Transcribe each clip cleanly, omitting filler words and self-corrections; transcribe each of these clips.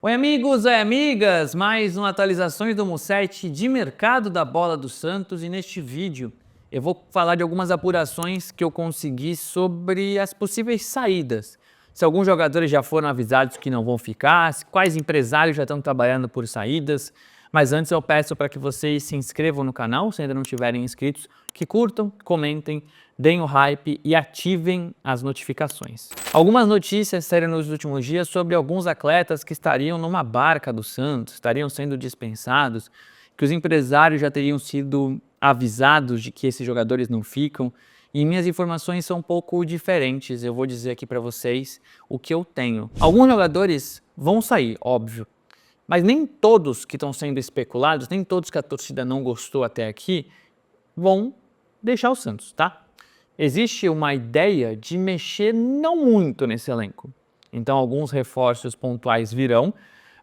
Oi amigos, oi amigas, mais uma atualizações do Musset de mercado da bola do Santos e neste vídeo eu vou falar de algumas apurações que eu consegui sobre as possíveis saídas. Se alguns jogadores já foram avisados que não vão ficar, quais empresários já estão trabalhando por saídas. Mas antes eu peço para que vocês se inscrevam no canal, se ainda não tiverem inscritos, que curtam, comentem, deem o hype e ativem as notificações. Algumas notícias saíram nos últimos dias sobre alguns atletas que estariam numa barca do Santos, estariam sendo dispensados, que os empresários já teriam sido avisados de que esses jogadores não ficam. E minhas informações são um pouco diferentes, eu vou dizer aqui para vocês o que eu tenho. Alguns jogadores vão sair, óbvio, mas nem todos que estão sendo especulados, nem todos que a torcida não gostou até aqui, vão deixar o Santos, tá? Existe uma ideia de mexer não muito nesse elenco. Então alguns reforços pontuais virão,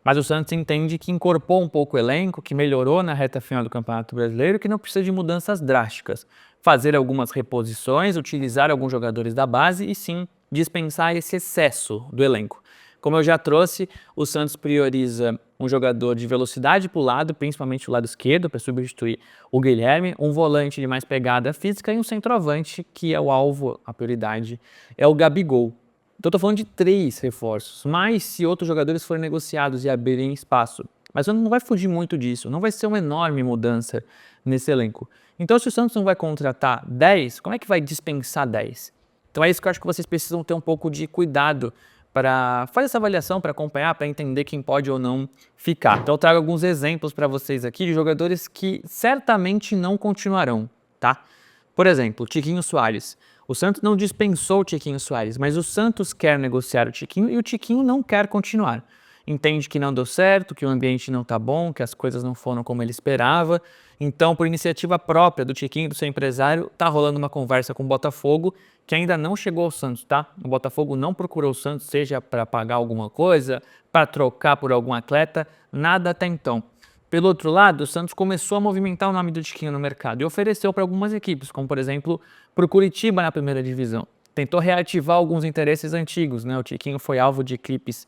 mas o Santos entende que incorporou um pouco o elenco, que melhorou na reta final do Campeonato Brasileiro, que não precisa de mudanças drásticas. Fazer algumas reposições, utilizar alguns jogadores da base e sim dispensar esse excesso do elenco. Como eu já trouxe, o Santos prioriza um jogador de velocidade para o lado, principalmente o lado esquerdo, para substituir o Guilherme, um volante de mais pegada física e um centroavante, que é o alvo, a prioridade, é o Gabigol. Então estou falando de 3 reforços, mas se outros jogadores forem negociados e abrirem espaço. Mas não vai fugir muito disso, não vai ser uma enorme mudança nesse elenco. Então se o Santos não vai contratar 10, como é que vai dispensar 10? Então é isso que eu acho que vocês precisam ter um pouco de cuidado para fazer essa avaliação, para acompanhar, para entender quem pode ou não ficar. Então eu trago alguns exemplos para vocês aqui de jogadores que certamente não continuarão, tá? Por exemplo, Tiquinho Soares. O Santos não dispensou o Tiquinho Soares, mas o Santos quer negociar o Tiquinho e o Tiquinho não quer continuar. Entende que não deu certo, que o ambiente não está bom, que as coisas não foram como ele esperava. Então, por iniciativa própria do Tiquinho, do seu empresário, está rolando uma conversa com o Botafogo, que ainda não chegou ao Santos, tá? O Botafogo não procurou o Santos, seja para pagar alguma coisa, para trocar por algum atleta, nada até então. Pelo outro lado, o Santos começou a movimentar o nome do Tiquinho no mercado e ofereceu para algumas equipes, como por exemplo para o Curitiba na primeira divisão. Tentou reativar alguns interesses antigos, né? O Tiquinho foi alvo de equipes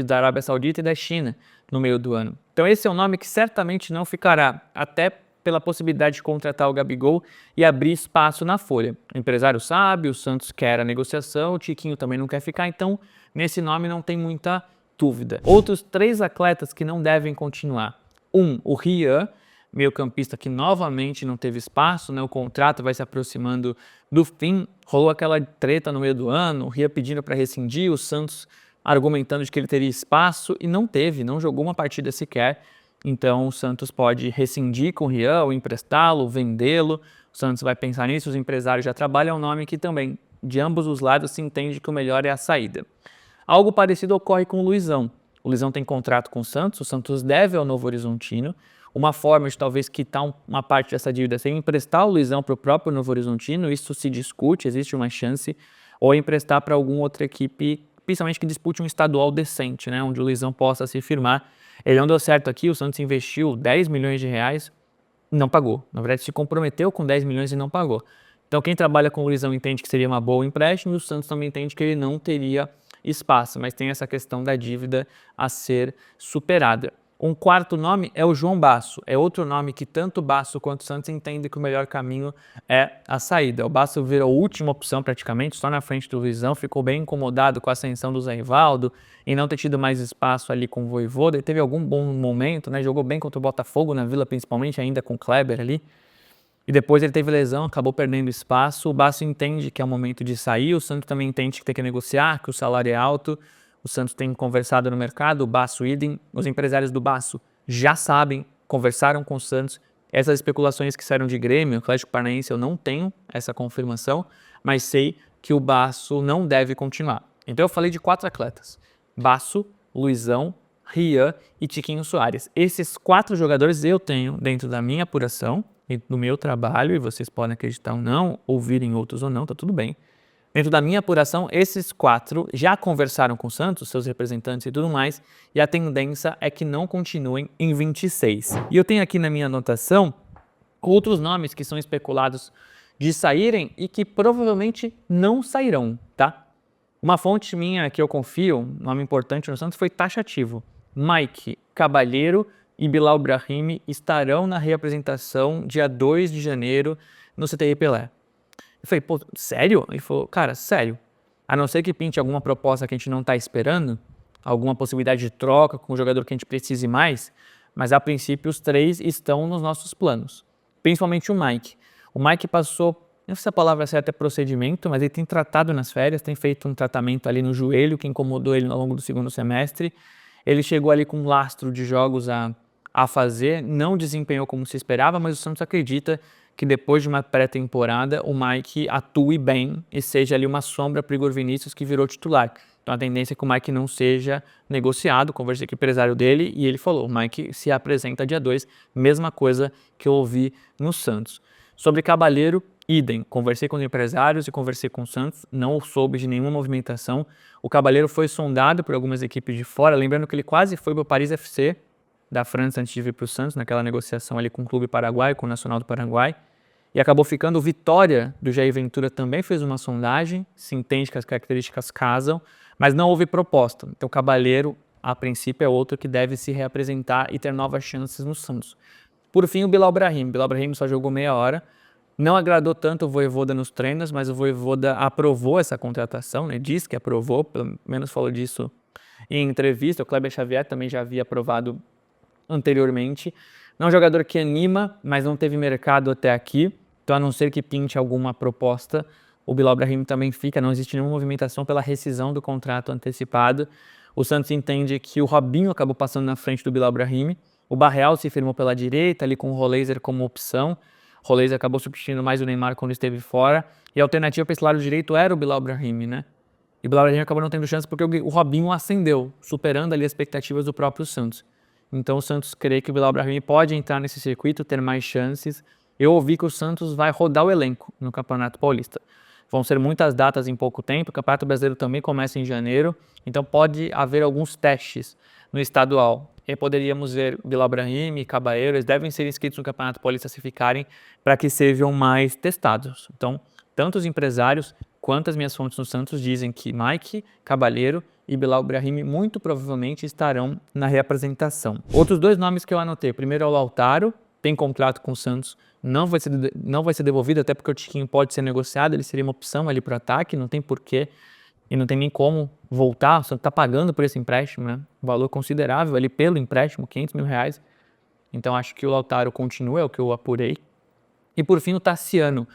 da Arábia Saudita e da China no meio do ano. Então esse é um nome que certamente não ficará, até pela possibilidade de contratar o Gabigol e abrir espaço na folha. O empresário sabe, o Santos quer a negociação, o Tiquinho também não quer ficar, então nesse nome não tem muita dúvida. Outros 3 atletas que não devem continuar. O Rian, meio-campista que novamente não teve espaço, né? O contrato vai se aproximando do fim, rolou aquela treta no meio do ano, o Rian pedindo para rescindir, o Santos argumentando de que ele teria espaço e não teve, não jogou uma partida sequer. Então o Santos pode rescindir com o Rian, ou emprestá-lo, vendê-lo. O Santos vai pensar nisso, os empresários já trabalham, é um nome que também, de ambos os lados, se entende que o melhor é a saída. Algo parecido ocorre com o Luizão. O Luizão tem contrato com o Santos deve ao Novo Horizontino. Uma forma de talvez quitar uma parte dessa dívida seria emprestar o Luizão para o próprio Novo Horizontino, isso se discute, existe uma chance, ou emprestar para alguma outra equipe, principalmente que dispute um estadual decente, né, onde o Luizão possa se firmar. Ele não deu certo aqui, o Santos investiu 10 milhões de reais, não pagou. Na verdade, se comprometeu com 10 milhões e não pagou. Então quem trabalha com o Luizão entende que seria uma boa empréstimo e o Santos também entende que ele não teria espaço, mas tem essa questão da dívida a ser superada. Um quarto nome é o João Basso, é outro nome que tanto o Basso quanto o Santos entendem que o melhor caminho é a saída. O Basso virou a última opção praticamente, só na frente do Luizão, ficou bem incomodado com a ascensão do Zé Rivaldo e não ter tido mais espaço ali com o Vojvoda. Ele teve algum bom momento, né? Jogou bem contra o Botafogo na Vila, principalmente ainda com o Kleber ali. E depois ele teve lesão, acabou perdendo espaço. O Basso entende que é o momento de sair, o Santos também entende que tem que negociar, que o salário é alto. O Santos tem conversado no mercado, o Basso idem. Os empresários do Basso já sabem, conversaram com o Santos. Essas especulações que saíram de Grêmio, Atlético Paranaense, eu não tenho essa confirmação, mas sei que o Basso não deve continuar. Então eu falei de 4 atletas: Basso, Luizão, Rian e Tiquinho Soares. Esses 4 jogadores eu tenho dentro da minha apuração, no meu trabalho, e vocês podem acreditar ou não, ouvirem outros ou não, tá tudo bem. Dentro da minha apuração, esses 4 já conversaram com o Santos, seus representantes e tudo mais, e a tendência é que não continuem em 26. E eu tenho aqui na minha anotação outros nomes que são especulados de saírem e que provavelmente não sairão, tá? Uma fonte minha que eu confio, um nome importante no Santos, foi taxativo. Mike Caballero e Bilal Brahimi estarão na reapresentação dia 2 de janeiro no CTI Pelé. Eu falei, pô, sério? Ele falou, cara, sério. A não ser que pinte alguma proposta que a gente não está esperando, alguma possibilidade de troca com um jogador que a gente precise mais, mas a princípio os 3 estão nos nossos planos. Principalmente o Mike. O Mike passou, não sei se a palavra certa é procedimento, mas ele tem tratado nas férias, tem feito um tratamento ali no joelho que incomodou ele ao longo do segundo semestre. Ele chegou ali com um lastro de jogos a fazer, não desempenhou como se esperava, mas o Santos acredita que depois de uma pré-temporada o Mike atue bem e seja ali uma sombra para o Igor Vinícius, que virou titular. Então a tendência é que o Mike não seja negociado. Conversei com o empresário dele e ele falou, o Mike se apresenta dia 2, mesma coisa que eu ouvi no Santos. Sobre Caballero, idem. Conversei com os empresários e conversei com o Santos, não soube de nenhuma movimentação. O Caballero foi sondado por algumas equipes de fora, lembrando que ele quase foi para o Paris FC da França antes de vir para o Santos, naquela negociação ali com o Clube Paraguai, com o Nacional do Paraguai. E acabou ficando. O Vitória do Jair Ventura também fez uma sondagem, se entende que as características casam, mas não houve proposta. Então o Caballero, a princípio, é outro que deve se reapresentar e ter novas chances no Santos. Por fim, o Bilal Brahimi. Bilal Brahimi só jogou meia hora. Não agradou tanto o Vojvoda nos treinos, mas o Vojvoda aprovou essa contratação, né? Disse que aprovou, pelo menos falou disso em entrevista. O Kleber Xavier também já havia aprovado anteriormente. Não é um jogador que anima, mas não teve mercado até aqui. Então, a não ser que pinte alguma proposta, o Bilal Brahimi também fica. Não existe nenhuma movimentação pela rescisão do contrato antecipado. O Santos entende que o Robinho acabou passando na frente do Bilal Brahimi. O Barreal se firmou pela direita, ali com o Roleiser como opção. O Roleiser acabou substituindo mais o Neymar quando esteve fora. E a alternativa para esse lado direito era o Bilal Brahimi, né? E o Bilal Brahimi acabou não tendo chance porque o Robinho ascendeu, superando ali as expectativas do próprio Santos. Então o Santos crê que o Bilal Brahimi pode entrar nesse circuito, ter mais chances. Eu ouvi que o Santos vai rodar o elenco no Campeonato Paulista. Vão ser muitas datas em pouco tempo, o Campeonato Brasileiro também começa em janeiro, então pode haver alguns testes no estadual. E poderíamos ver Bilal Brahimi e Caballero, eles devem ser inscritos no Campeonato Paulista se ficarem, para que sejam mais testados. Então, tanto os empresários quanto as minhas fontes no Santos dizem que Mike Caballero e Bilal Brahimi muito provavelmente estarão na reapresentação. Outros 2 nomes que eu anotei, primeiro é o Lautaro, tem contrato com o Santos, não vai ser devolvido, até porque o Tiquinho pode ser negociado, ele seria uma opção ali para o ataque, não tem porquê e não tem nem como voltar, o Santos está pagando por esse empréstimo, né? Um valor considerável ali pelo empréstimo, R$500 mil. Então acho que o Lautaro continua, é o que eu apurei. E por fim o Tassiano.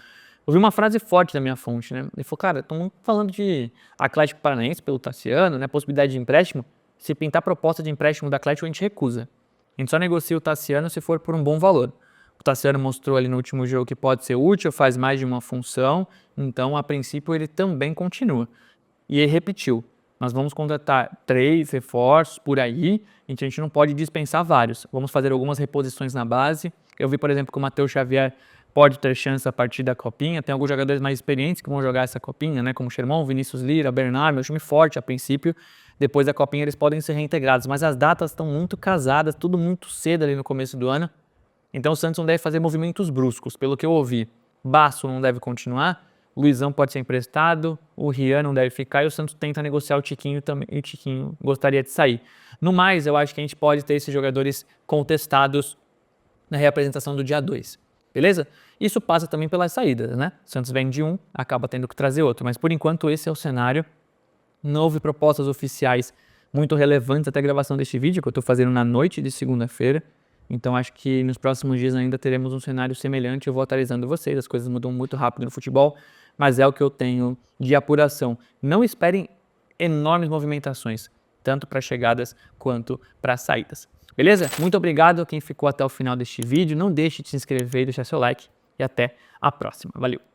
Ouvi uma frase forte da minha fonte, né? Ele falou, cara, estamos falando de Atlético Paranaense pelo Tassiano, né? Possibilidade de empréstimo. Se pintar proposta de empréstimo do Atlético, a gente recusa. A gente só negocia o Tassiano se for por um bom valor. O Tassiano mostrou ali no último jogo que pode ser útil, faz mais de uma função, então a princípio ele também continua. E ele repetiu, nós vamos contratar 3 reforços por aí, então a gente não pode dispensar vários. Vamos fazer algumas reposições na base. Eu vi, por exemplo, que o Matheus Xavier pode ter chance a partir da Copinha. Tem alguns jogadores mais experientes que vão jogar essa Copinha, né? Como Sherman, Vinícius Lira, Bernardo, meu time forte a princípio. Depois da Copinha eles podem ser reintegrados, mas as datas estão muito casadas, tudo muito cedo ali no começo do ano. Então o Santos não deve fazer movimentos bruscos, pelo que eu ouvi. Basso não deve continuar, Luizão pode ser emprestado, o Rian não deve ficar e o Santos tenta negociar o Tiquinho também, e o Tiquinho gostaria de sair. No mais, eu acho que a gente pode ter esses jogadores contestados na reapresentação do dia 2. Beleza? Isso passa também pelas saídas, né? O Santos vende um, acaba tendo que trazer outro. Mas por enquanto esse é o cenário. Não houve propostas oficiais muito relevantes até a gravação deste vídeo, que eu estou fazendo na noite de segunda-feira. Então acho que nos próximos dias ainda teremos um cenário semelhante. Eu vou atualizando vocês, as coisas mudam muito rápido no futebol, mas é o que eu tenho de apuração. Não esperem enormes movimentações, tanto para chegadas quanto para saídas. Beleza? Muito obrigado a quem ficou até o final deste vídeo. Não deixe de se inscrever e deixar seu like. E até a próxima. Valeu!